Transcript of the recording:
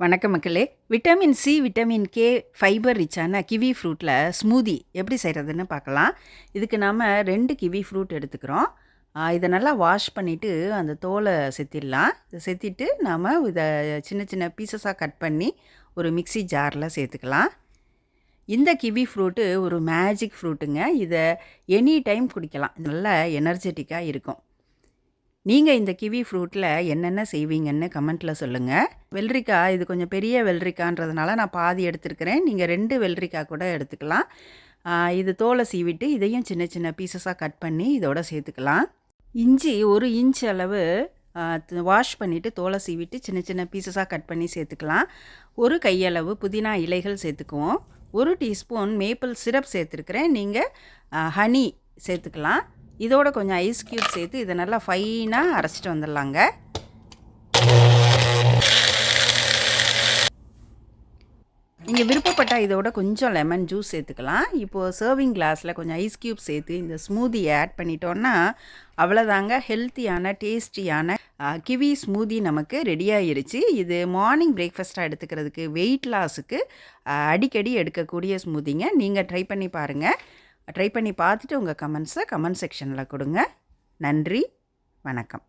வணக்கம் மக்களே. Vitamin C, vitamin K, fibre ரிச்சான கிவி ஃப்ரூட்டில் ஸ்மூதி எப்படி செய்கிறதுன்னு பார்க்கலாம். இதுக்கு நாம் 2 கிவி ஃப்ரூட் எடுத்துக்கிறோம். இதை நல்லா வாஷ் பண்ணிவிட்டு அந்த தோலை செத்திடலாம். இதை செத்திட்டு நாம் இதை சின்ன சின்ன பீசஸாக கட் பண்ணி ஒரு மிக்ஸி ஜாரில் சேர்த்துக்கலாம். இந்த கிவி ஃப்ரூட்டு ஒரு மேஜிக் ஃப்ரூட்டுங்க. இதை எனி டைம் குடிக்கலாம். நல்லா எனர்ஜெட்டிக்காக இருக்கும். நீங்கள் இந்த கிவி ஃப்ரூட்டில் என்னென்ன செய்வீங்கன்னு கமெண்ட்டில் சொல்லுங்கள். வெள்ளரிக்காய் இது கொஞ்சம் பெரிய வெள்ளரிக்கான்றதுனால நான் பாதி எடுத்துருக்கிறேன். நீங்கள் 2 வெள்ளரிக்காய் கூட எடுத்துக்கலாம். இது தோலை சீவிட்டு இதையும் சின்ன சின்ன பீசஸாக கட் பண்ணி இதோட சேர்த்துக்கலாம். இஞ்சி 1 இன்ச் அளவு வாஷ் பண்ணிவிட்டு தோலை சீவிட்டு சின்ன சின்ன பீசஸாக கட் பண்ணி சேர்த்துக்கலாம். 1 கையளவு புதினா இலைகள் சேர்த்துக்குவோம். 1 டீஸ்பூன் மேப்பிள் சிரப் சேர்த்துருக்கிறேன். நீங்கள் ஹனி சேர்த்துக்கலாம். இதோட கொஞ்சம் ஐஸ் க்யூப் சேர்த்து இதை நல்லா ஃபைனாக அரைச்சிட்டு வந்துடலாங்க. நீங்கள் விருப்பப்பட்டால் இதோட கொஞ்சம் லெமன் ஜூஸ் சேர்த்துக்கலாம். இப்போது சர்விங் கிளாஸில் கொஞ்சம் ஐஸ் க்யூப் சேர்த்து இந்த ஸ்மூதியை ஆட் பண்ணிட்டோன்னா அவ்வளோதாங்க. ஹெல்த்தியான டேஸ்டியான கிவி ஸ்மூதி நமக்கு ரெடி ஆகிருச்சு. இது மார்னிங் பிரேக்ஃபாஸ்ட்டாக எடுத்துக்கிறதுக்கு, வெயிட் லாஸுக்கு அடிக்கடி எடுக்கக்கூடிய ஸ்மூதிங்க. நீங்கள் ட்ரை பண்ணி பாருங்கள். ட்ரை பண்ணி பார்த்துட்டு உங்கள் கமெண்ட்ஸை கமெண்ட் செக்ஷனில் கொடுங்க. நன்றி, வணக்கம்.